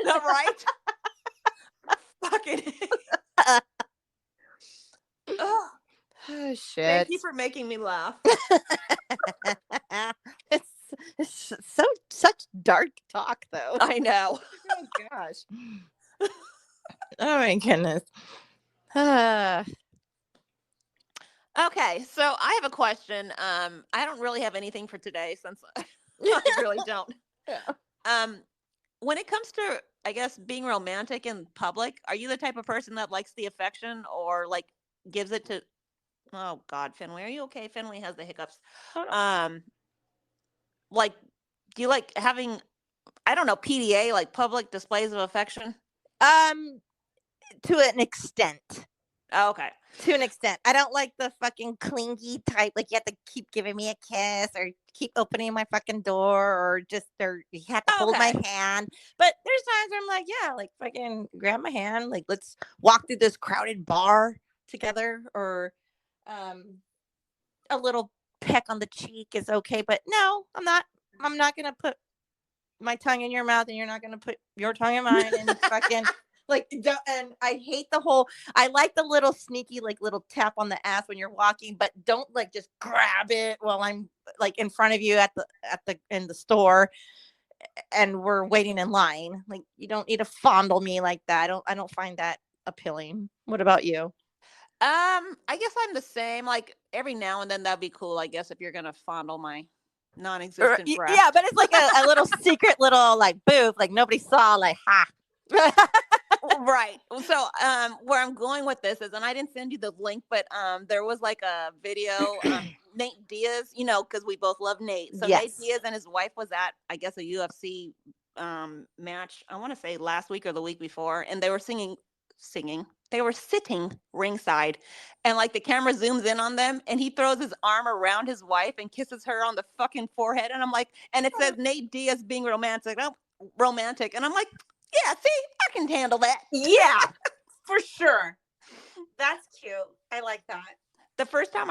All right. Fucking. Oh shit. Thank you for making me laugh. It's such dark talk though. I know. Oh gosh. Oh my goodness. Okay, so I have a question. I don't really have anything for today since I really don't. Yeah. When it comes to, I guess, being romantic in public, are you the type of person that likes the affection or like gives it to? Oh God, Finley, are you okay? Finley has the hiccups. Like, do you like having, I don't know, PDA, like public displays of affection? To an extent. Oh, okay. To an extent. I don't like the fucking clingy type. Like you have to keep giving me a kiss or keep opening my fucking door or you have to hold my hand. But there's times where I'm like, yeah, like fucking grab my hand. Like let's walk through this crowded bar together or a little peck on the cheek is okay. But no, I'm not going to put my tongue in your mouth and you're not going to put your tongue in mine and fucking like, and I hate I like the little sneaky, like little tap on the ass when you're walking, but don't like just grab it while I'm like in front of you in the store and we're waiting in line. Like you don't need to fondle me like that. I don't find that appealing. What about you? I guess I'm the same. Like every now and then that'd be cool, I guess, if you're gonna fondle my non-existent breast. Yeah, but it's like a little secret little like booth, like nobody saw, like ha. Right. So where I'm going with this is, and I didn't send you the link, but there was like a video, Nate Diaz, you know, because we both love Nate. So yes. Nate Diaz and his wife was at, I guess, a UFC match, I want to say last week or the week before, and they were singing. They were sitting ringside, and like the camera zooms in on them, and he throws his arm around his wife and kisses her on the fucking forehead, and I'm like, and it says Nate Diaz being romantic, and I'm like, yeah, see, I can handle that. Yeah, for sure. That's cute. I like that. That's the first time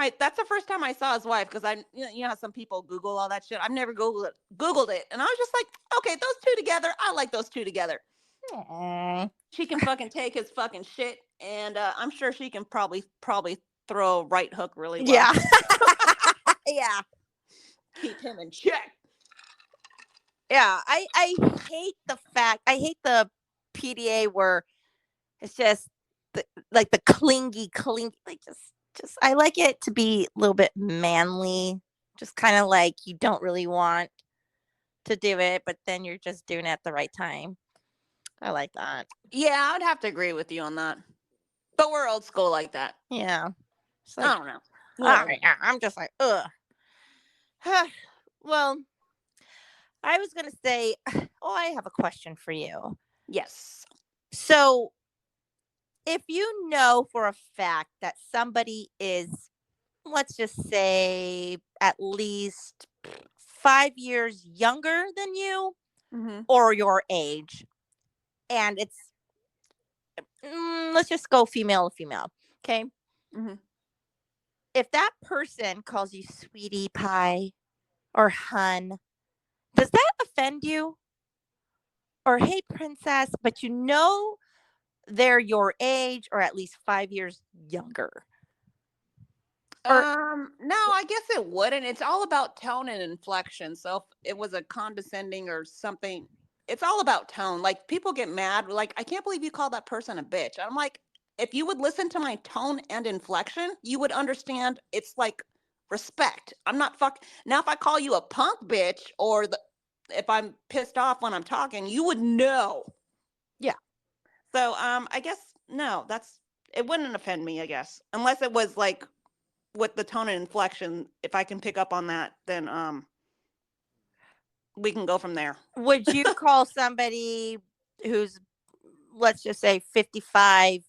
I saw his wife, because you know how some people Google all that shit. I've never Googled it, and I was just like, okay, those two together, I like those two together. Aww. She can fucking take his fucking shit, and I'm sure she can probably throw a right hook really well. Yeah. Yeah. Keep him in check. Yeah, I hate the PDA where it's just like the clingy, like just I like it to be a little bit manly, just kind of like you don't really want to do it, but then you're just doing it at the right time. I like that. Yeah, I would have to agree with you on that. But we're old school like that. Yeah. Like, I don't know. I'm just like, ugh. Well, I was going to say, I have a question for you. Yes. So, if you know for a fact that somebody is, let's just say, at least 5 years younger than you or your age, and it's, let's just go female to female, okay? If that person calls you sweetie pie or hun, does that offend you? Or hey, princess, but you know they're your age or at least 5 years younger? No, I guess it wouldn't. It's all about tone and inflection. So if it was a condescending or something, it's all about tone. Like people get mad, like, I can't believe you called that person a bitch. I'm like, if you would listen to my tone and inflection, you would understand it's like respect. I'm not now if I call you a punk bitch or if I'm pissed off when I'm talking, you would know. Yeah. So I guess no, it wouldn't offend me, I guess. Unless it was like with the tone and inflection, if I can pick up on that, then we can go from there. Would you call somebody who's, let's just say 55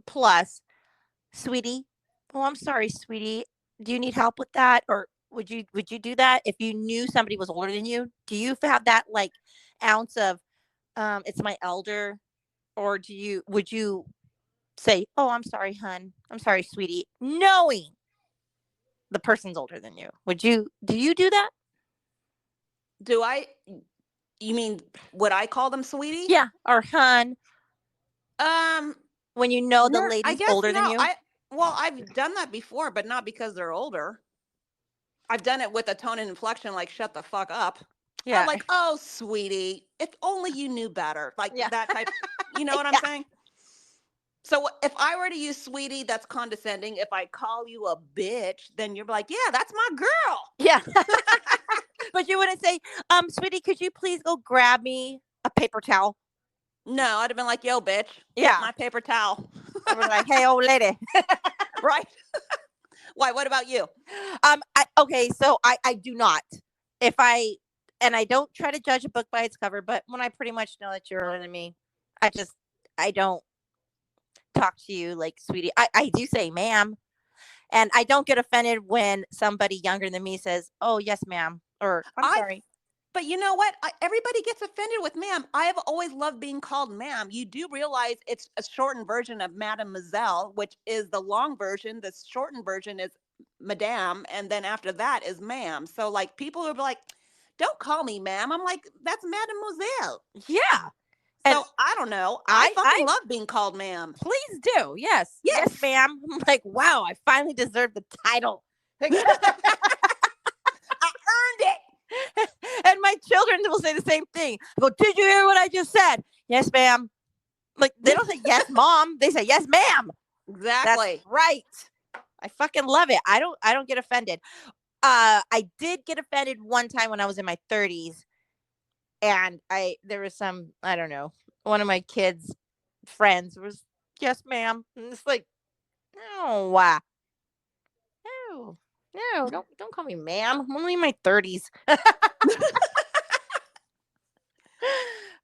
plus, sweetie? Oh, I'm sorry, sweetie. Do you need help with that? Or would you do that if you knew somebody was older than you? Do you have that like ounce of it's my elder? Or would you say, "Oh, I'm sorry, hun. I'm sorry, sweetie," knowing the person's older than you? Do you do that? Do I? You mean would I call them sweetie? Yeah, or hun, when you know the No, I lady's guess older than no. you? I've done that before, but not because they're older. I've done it with a tone and inflection, like "shut the fuck up." Yeah. I'm like, "Oh, sweetie, if only you knew better," like Yeah. that type. You know what I'm Yeah. saying? So if I were to use "sweetie," that's condescending. If I call you a bitch, then you're like, "Yeah, that's my girl." Yeah. But you wouldn't say, sweetie, could you please go grab me a paper towel? No, I'd have been like, "Yo, bitch, Yeah. get my paper towel." I was like, hey, old lady. Right? Why? What about you? Okay, so I do not. And I don't try to judge a book by its cover, but when I pretty much know that you're older than me, I don't talk to you like sweetie. I do say ma'am. And I don't get offended when somebody younger than me says, "Oh, yes, ma'am," or "I'm sorry." But you know what? Everybody gets offended with ma'am. I have always loved being called ma'am. You do realize it's a shortened version of mademoiselle, which is the long version. The shortened version is madame. And then after that is ma'am. So, like, people are like, "Don't call me ma'am." I'm like, "That's mademoiselle." Yeah. So, I don't know. I fucking love being called ma'am. Please do. Yes. Yes. Yes, ma'am. I'm like, wow, I finally deserve the title. I earned it. And my children will say the same thing. I go, did you hear what I just said? Yes, ma'am. Like, they don't say yes, mom. They say yes, ma'am. Exactly. That's right. I fucking love it. I don't get offended. I did get offended one time when I was in my 30s, and there was I don't know, one of my kids' friends was, yes, ma'am. And it's like, no, no, no, don't call me ma'am. I'm only in my 30s.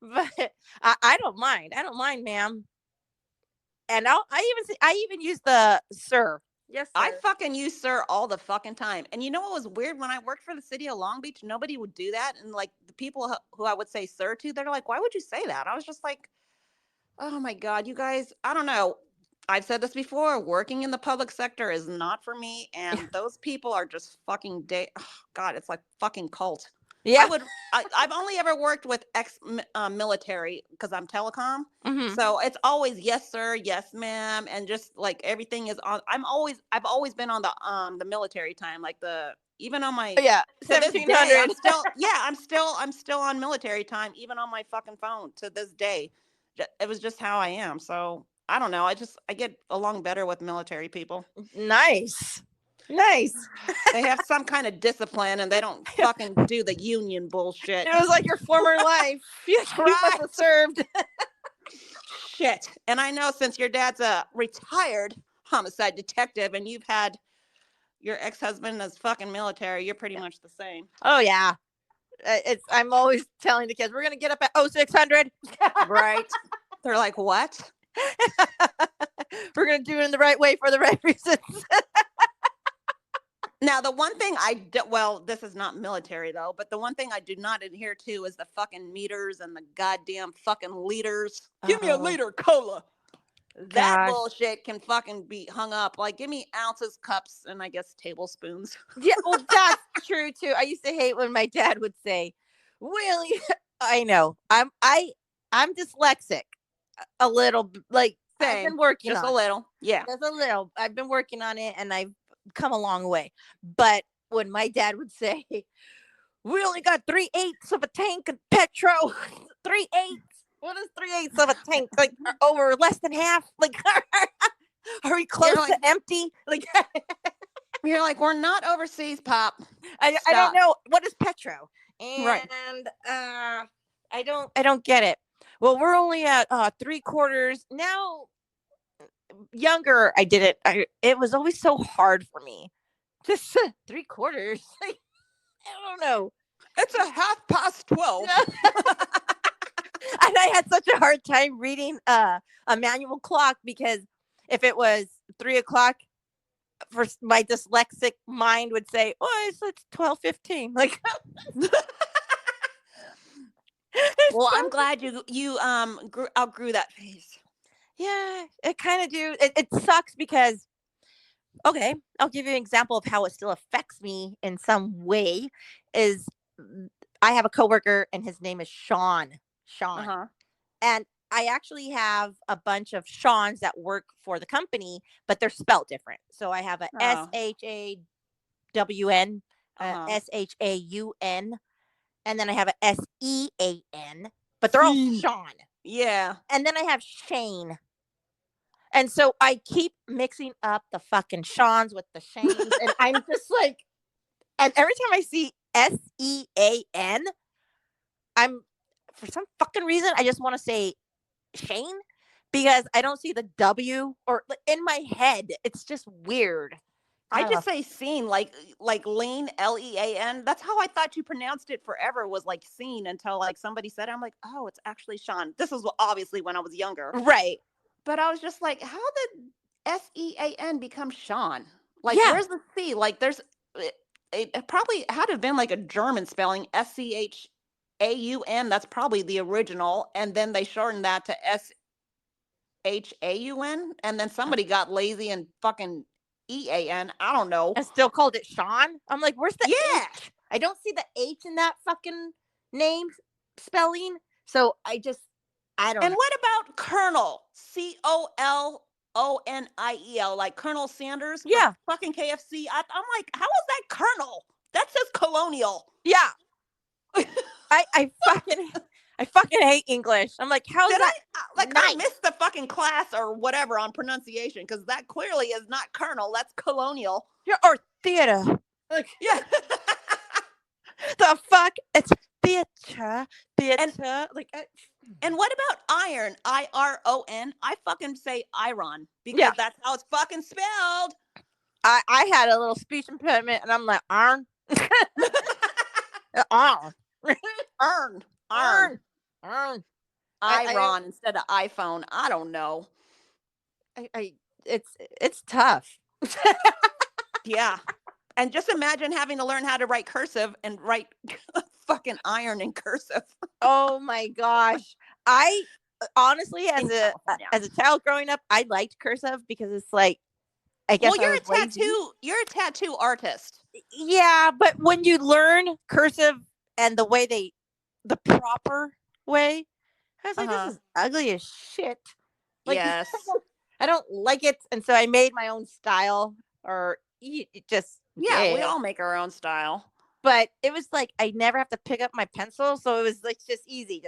But I don't mind. I don't mind, ma'am. And I even use the sir. Yes, sir. I fucking use "sir" all the fucking time. And you know what was weird? When I worked for the city of Long Beach, nobody would do that. And like the people who I would say "sir" to, they're like, "Why would you say that?" I was just like, "Oh my God, you guys, I don't know." I've said this before. Working in the public sector is not for me. And those people are just fucking God, it's like fucking cult. Yeah. I've only ever worked with military because I'm telecom. Mhm. So it's always yes, sir, yes, ma'am. And just like everything is on, I've always been on the military time, like even on my, Yeah. to this day, 1700. I'm still on military time, even on my fucking phone to this day. It was just how I am. So I don't know. I get along better with military people. Nice. Nice. They have some kind of discipline and they don't fucking do the union bullshit. It was like your former life. You must have served. Shit. And I know since your dad's a retired homicide detective and you've had your ex-husband as fucking military, you're pretty much the same. Oh yeah. I'm always telling the kids, we're gonna get up at 0600. Right. They're like, what? We're gonna do it in the right way for the right reasons. Now, the one thing this is not military though, but the one thing I do not adhere to is the fucking meters and the goddamn fucking liters. Give me a liter cola. That bullshit can fucking be hung up. Like, give me ounces, cups, and I guess tablespoons. Yeah, well, that's true too. I used to hate when my dad would say, "Willie," I know I'm dyslexic a little. Like, Same. I've been working just on a little. Yeah, just a little. I've been working on it, and come a long way. But when my dad would say, we only got 3/8 of a tank of petrol, 3/8. What is 3/8 of a tank? Like over less than half? Like, are we close to empty? Like, you're like, we're not overseas, Pop. I don't know. What is petro? And Right. I don't get it. Well, we're only at 3/4 now. Younger, I did it. It was always so hard for me. Just 3/4. Like, I don't know. It's a 12:30. And I had such a hard time reading a manual clock, because if it was 3 o'clock, for my dyslexic mind would say, "Oh, it's 12:15." Like, well, I'm glad you outgrew that phase. Yeah, it kind of do. It sucks because, okay, I'll give you an example of how it still affects me in some way. Is I have a coworker and his name is Sean. And I actually have a bunch of Seans that work for the company, but they're spelled different. So I have a SHAWN, SHAUN, and then I have a SEAN, but they're all Sean. Yeah. And then I have Shane. And so I keep mixing up the fucking Seans with the Shanes. And I'm just like, and every time I see SEAN, for some fucking reason, I just want to say Shane, because I don't see the W, or in my head. It's just weird. I just say scene, like lean, LEAN. That's how I thought you pronounced it forever, was like scene, until like somebody said it. I'm like, oh, it's actually Sean. This was obviously when I was younger. Right. But I was just like, how did SEAN become Sean? Like, where's the C? Like, there's it probably had to have been like a German spelling, SCHAUN. That's probably the original. And then they shortened that to SHAUN. And then somebody got lazy and fucking EAN. I don't know. And still called it Sean. I'm like, where's the H? I don't see the H in that fucking name spelling. So I don't know. And what about Colonel? COLONIEL, like Colonel Sanders? Yeah. Fucking KFC. I'm like, how is that Colonel? That says colonial. Yeah. I fucking hate English. I'm like, how's that? I missed the fucking class or whatever on pronunciation, because that clearly is not Colonel. That's colonial. Yeah, or theater. Like, yeah. The fuck? It's theater. And what about iron? IRON? I fucking say iron, because that's how it's fucking spelled. I had a little speech impediment, and I'm like, iron. Iron. Iron instead of iPhone. I don't know. It's tough. Yeah. And just imagine having to learn how to write cursive and write fucking iron in cursive. Oh my gosh. I honestly, as a child growing up, I liked cursive because it's like, I guess. Well, you're a tattoo artist. Yeah, but when you learn cursive and the proper way, I was like, this is ugly as shit. Like, yes. I don't like it. And so I made my own style, or just. Yeah, we all make our own style. But it was like, I never have to pick up my pencil. So it was like just easy.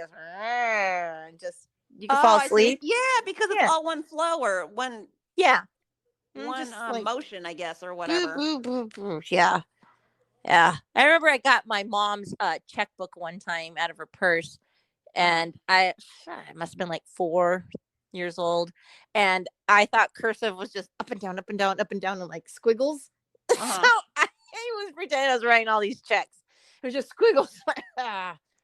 Just you can fall asleep. Yeah, because it's all one flow, or one. Yeah. One motion, I guess, or whatever. Yeah. Yeah. I remember I got my mom's checkbook one time out of her purse. And I must have been like 4 years old. And I thought cursive was just up and down, up and down, up and down, and like squiggles. So I was pretending I was writing all these checks. It was just squiggles.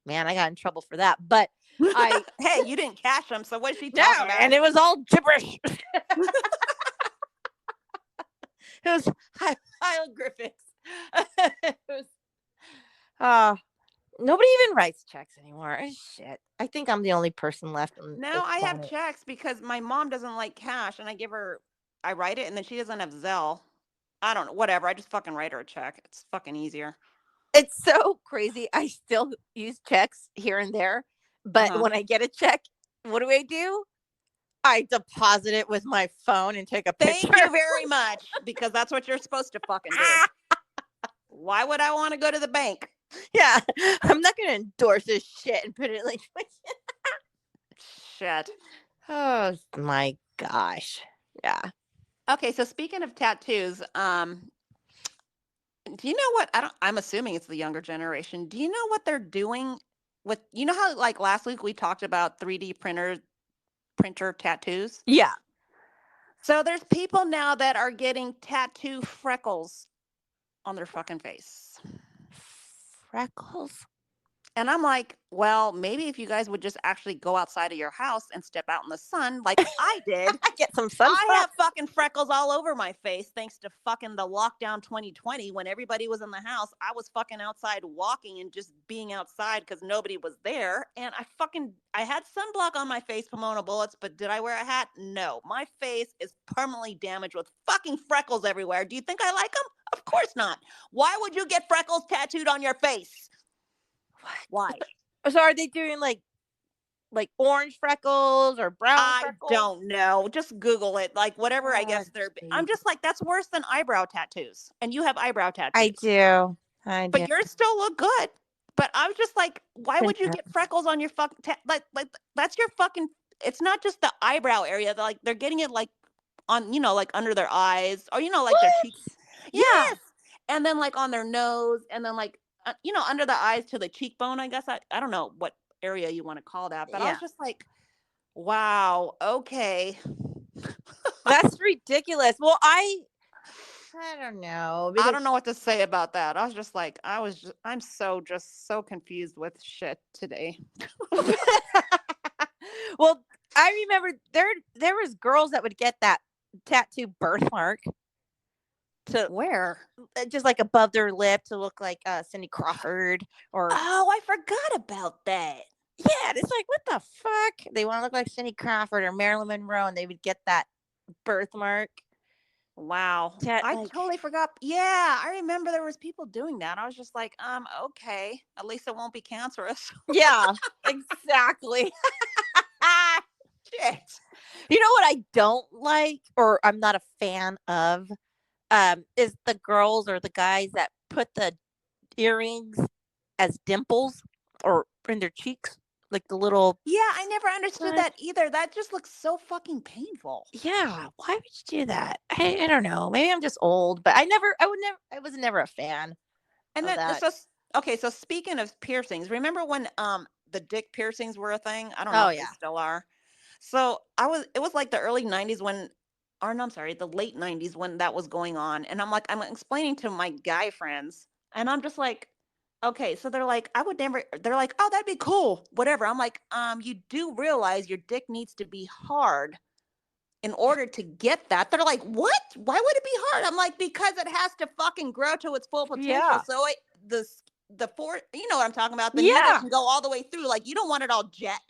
Man, I got in trouble for that. But hey, you didn't cash them. So what is she talking about? And it was all gibberish. It was hieroglyphics. It was, nobody even writes checks anymore. Shit. I think I'm the only person left. No, I have checks because my mom doesn't like cash, and I write it, and then she doesn't have Zelle. I don't know, whatever. I just fucking write her a check. It's fucking easier. It's so crazy. I still use checks here and there, but when I get a check, what do? I deposit it with my phone and take a picture. Thank you very much, because that's what you're supposed to fucking do. Why would I want to go to the bank? Yeah, I'm not gonna endorse this shit and put it like. Shit. Oh my gosh. Yeah. Okay, so speaking of tattoos, do you know what? I'm assuming it's the younger generation. Do you know what they're doing with? You know how like last week we talked about 3D printer tattoos. Yeah. So there's people now that are getting tattoo freckles on their fucking face. Freckles. And I'm like, well, maybe if you guys would just actually go outside of your house and step out in the sun like I did. Get some sun. I have fucking freckles all over my face thanks to fucking the lockdown 2020 when everybody was in the house. I was fucking outside walking and just being outside because nobody was there. And I had sunblock on my face, Pomona bullets, but did I wear a hat? No. My face is permanently damaged with fucking freckles everywhere. Do you think I like them? Of course not. Why would you get freckles tattooed on your face? Why? So are they doing like orange freckles or brown freckles? I don't know. Just Google it. Like whatever. I guess I'm just like, that's worse than eyebrow tattoos. And you have eyebrow tattoos. I do. But yours still look good. But I was just like, why would you get freckles on your fucking like that's your fucking? It's not just the eyebrow area. Like they're getting it like on like under their eyes or like their cheeks. Yeah. Yes. And then like on their nose and then like under the eyes to the cheekbone. I guess I don't know what area you want to call that, but I was just like, wow, okay. That's ridiculous. Well, I don't know. I don't know what to say about that. I was just like, I'm so confused with shit today. Well, I remember there was girls that would get that tattoo birthmark to where just like above their lip to look like Cindy Crawford or I forgot about that. Yeah, it's like, what the fuck? They want to look like Cindy Crawford or Marilyn Monroe, and they would get that birthmark. Wow. I totally forgot. Yeah, I remember there was people doing that. I was just like, okay. At least it won't be cancerous. Yeah, exactly. Shit. You know what I don't like, or I'm not a fan of, is the girls or the guys that put the earrings as dimples or in their cheeks. Like the little. Yeah, I never understood that either. That just looks so fucking painful. Yeah, why would you do that? I don't know. Maybe I'm just old, but I was never a fan. And then so speaking of piercings, remember when the dick piercings were a thing? I don't know if they still are. So it was like the early 90s the late 90s when that was going on. And I'm explaining to my guy friends, and I'm just like, okay, so they're like, they're like, oh, that'd be cool, whatever. I'm like, you do realize your dick needs to be hard in order to get that. They're like, what? Why would it be hard? I'm like, because it has to fucking grow to its full potential. Yeah. So the four, you know what I'm talking about? The needle can go all the way through. Like, you don't want it all jet.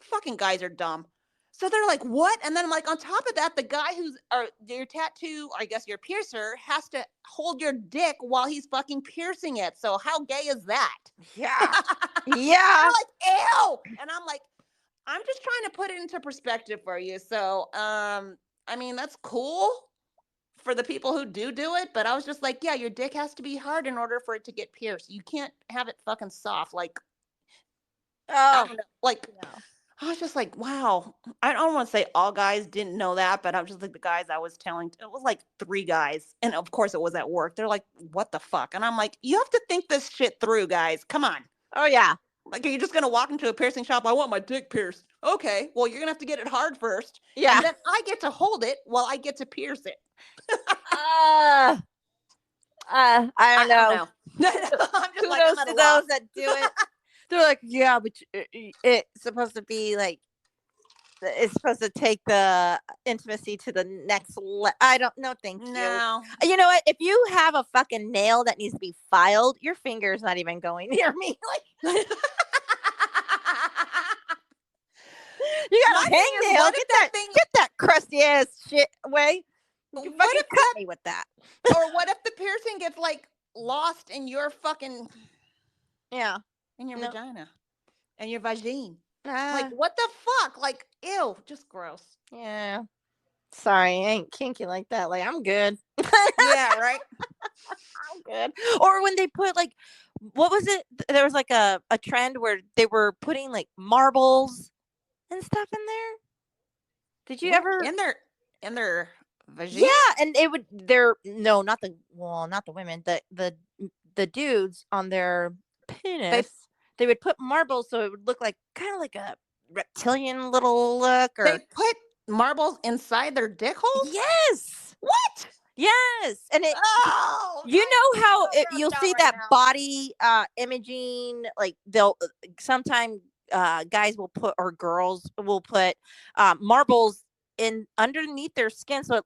Fucking guys are dumb. So they're like, what? And then I'm like, on top of that, the guy your tattoo, I guess your piercer, has to hold your dick while he's fucking piercing it. So how gay is that? Yeah. Yeah. They're like, ew. And I'm like, I'm just trying to put it into perspective for you. So, I mean, that's cool for the people who do it. But I was just like, yeah, your dick has to be hard in order for it to get pierced. You can't have it fucking soft. Like, I don't know, like, I was just like, wow. I don't want to say all guys didn't know that, but I was just like, the guys I was telling, it was like 3 guys. And of course it was at work. They're like, what the fuck? And I'm like, you have to think this shit through, guys. Come on. Oh, yeah. Like, are you just going to walk into a piercing shop? I want my dick pierced. Okay. Well, you're going to have to get it hard first. Yeah. And then I get to hold it while I get to pierce it. I don't know. I'm just Kudos to those that do it. They're like, yeah, but it's supposed to be like, it's supposed to take the intimacy to the next level. I don't know. Thank you. No. You know what? If you have a fucking nail that needs to be filed, your finger's not even going near me. Like, you got a hangnail. Get that crusty ass shit away. You can fucking cut me with that. Or what if the piercing gets like lost in your fucking in your vagina and your vagine? Like, what the fuck? Like, ew, just gross. Yeah. Sorry, I ain't kinky like that. Like, I'm good. Yeah, right. I'm good. Or when they put like, what was it? There was like a trend where they were putting like marbles and stuff in there. Did you What? ever? In their Yeah, vagina? and it would. They're no, not the not the women. The dudes on their They penis. They would put marbles so it would look like kind of like a reptilian little look. they Or put marbles inside their dick hole? yes, What? yes, and it. Oh, You know how I'm so you'll grossed see out right that now. body imaging, like they'll sometimes guys will put or girls will put marbles in underneath their skin, so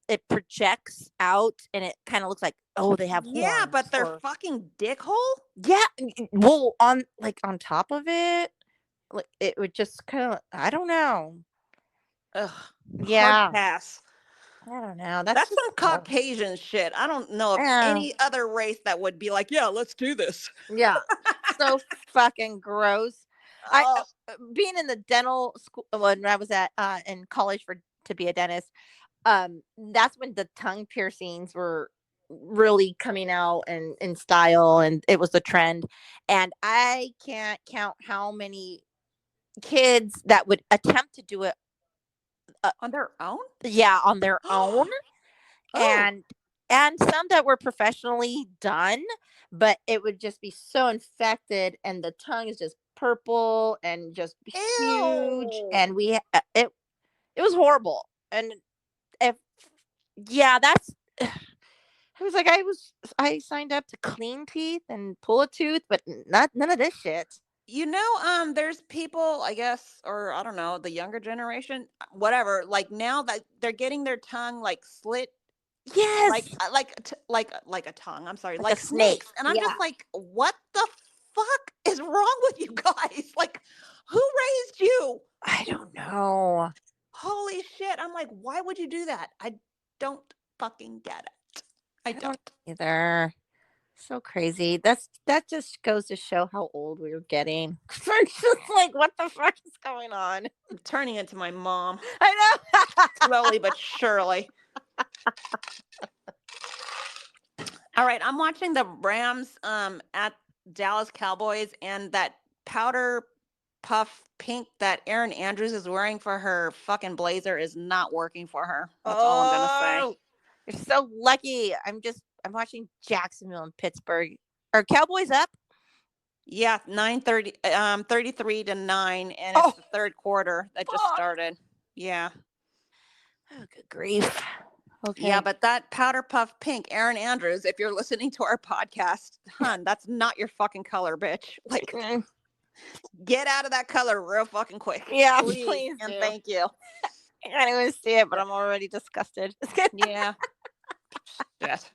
it projects out and it kind of looks like, oh, they have Yeah, horns. but their Or fucking dick hole? yeah, well, on top of it, like it would just kind of, I don't know. Ugh. Hard Yeah, pass. I don't know. That's That's just some Caucasian shit. I don't know of yeah, any other race that would be like, yeah, let's do this. yeah, so fucking gross. I Oh, being in the dental school when I was at in college for to be a dentist. That's when the tongue piercings were really coming out and in style, and it was the trend. And I can't count how many kids that would attempt to do it, on their own? yeah, on their own, Oh, and some that were professionally done, but it would just be so infected and the tongue is just purple and just huge, ew. and it was horrible. And if yeah, that's I was like, I signed up to clean teeth and pull a tooth, but not none of this shit. There's people, I guess, or I don't know, the younger generation, whatever, like now that they're getting their tongue like slit, like Yes, like a tongue. I'm sorry, like a like snake. snakes, and I'm Yeah, just like, what the fuck is wrong with you guys? Like, who raised you? I don't know. Holy shit! I'm like, why would you do that? I don't fucking get it. I I don't don't. either. So crazy. That just goes to show how old we were getting. It's just like, what the fuck is going on? I'm turning into my mom I know. slowly but surely. All right, I'm watching the Rams at Dallas Cowboys, and that powder puff pink that Erin Andrews is wearing for her fucking blazer is not working for her. That's all I'm gonna say. Oh, you're so lucky. I'm watching Jacksonville and Pittsburgh. Are Cowboys up? Yeah, 9:30 33 to 9, and it's Oh, the third quarter that just fuck. started. Yeah. Oh, good grief. Yeah, Okay. but that powder puff pink, Erin Andrews, if you're listening to our podcast, hun, that's not your fucking color, bitch. Like, Mm, get out of that color real fucking quick. yeah, Please please and do. thank you. I can't even see it, but I'm already disgusted. Yeah. Shit.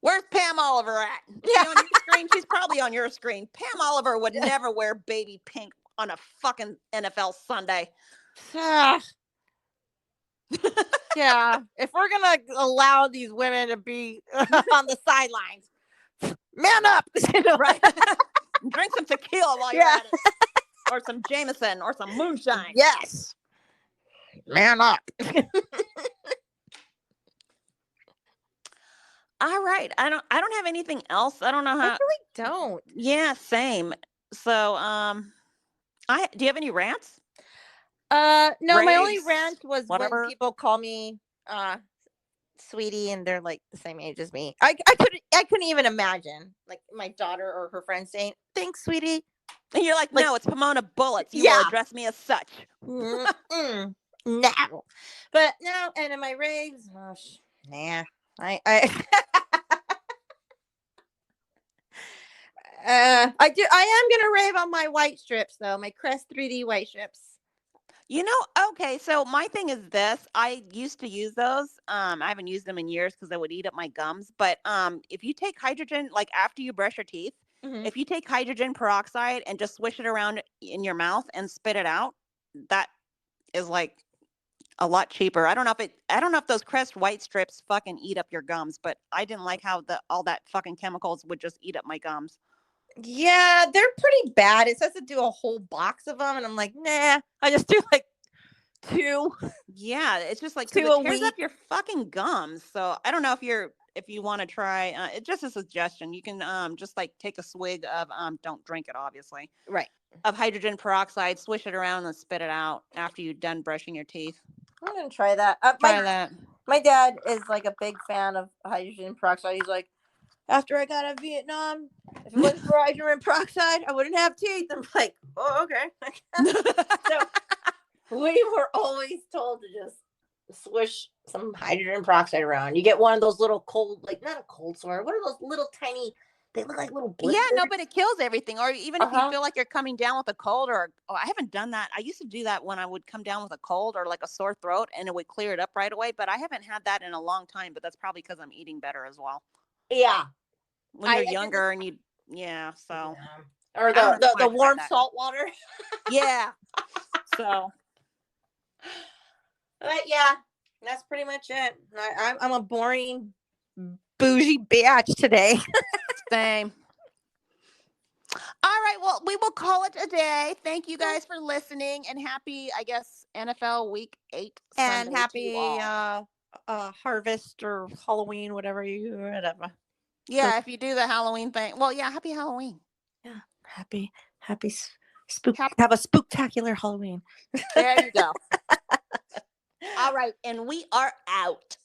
Where's Pam Oliver at? Is Yeah. she on your screen? She's probably on your screen. Pam Oliver would never wear baby pink on a fucking NFL Sunday. Ah, yeah. If we're gonna allow these women to be on the sidelines, man up. Right? Drink some tequila while you're Yeah. at it. Or some Jameson or some moonshine. Yes. Man up. All right. I don't have anything else. I don't know I how. really don't. Yeah, same. So I do you have any rants? No, my only Raves, rant was when whatever. people call me sweetie and they're like the same age as me. I couldn't even imagine like my daughter or her friends saying, "Thanks, sweetie." And you're like, Like, no, it's Pomona Bullets. You will yeah. address me as such. No. But no, and in my raves, nah. I I am gonna rave on my white strips though, my Crest 3D white strips. Okay, so my thing is this. I used to use those. I haven't used them in years because they would eat up my gums. But if you take hydrogen, like after you brush your teeth, Mm-hmm. if you take hydrogen peroxide and just swish it around in your mouth and spit it out, that is like a lot cheaper. I don't know if those Crest white strips fucking eat up your gums, but I didn't like how all that fucking chemicals would just eat up my gums. Yeah, they're pretty bad. It says to do a whole box of them, and I'm like, nah. I just do like 2. Yeah, it's just like 2 because it a tears up week. your fucking gums. So I don't know if you want to try. It's just a suggestion. You can just like take a swig of don't drink it obviously Right. of hydrogen peroxide, swish it around, and spit it out after you're done brushing your teeth. I'm gonna try that. Try that. My dad is like a big fan of hydrogen peroxide. He's like, after I got out of Vietnam, if it wasn't for hydrogen peroxide, I wouldn't have teeth. I'm like, oh, okay. So we were always told to just swish some hydrogen peroxide around. You get one of those little cold, like not a cold sore. What are those little tiny? They look like little blisters. Yeah, no, but it kills everything. Or even if you Uh-huh. feel like you're coming down with a cold, or I haven't done that. I used to do that when I would come down with a cold or like a sore throat, and it would clear it up right away. But I haven't had that in a long time. But that's probably because I'm eating better as well. Yeah. When you're younger and yeah, so yeah. Or I don't know if I the wanna try warm that. salt water. Yeah. So But yeah, that's pretty much it. I'm a boring, bougie bitch today. same. All right, well, we will call it a day. Thank you guys for listening, and happy, I guess, NFL Week 8 And Sunday to you happy all. harvest or Halloween, whatever. Yeah, if you do the Halloween thing. Well, yeah, happy Halloween. Yeah, happy spook. Happy- Have a spooktacular Halloween. There you go. All right, and we are out.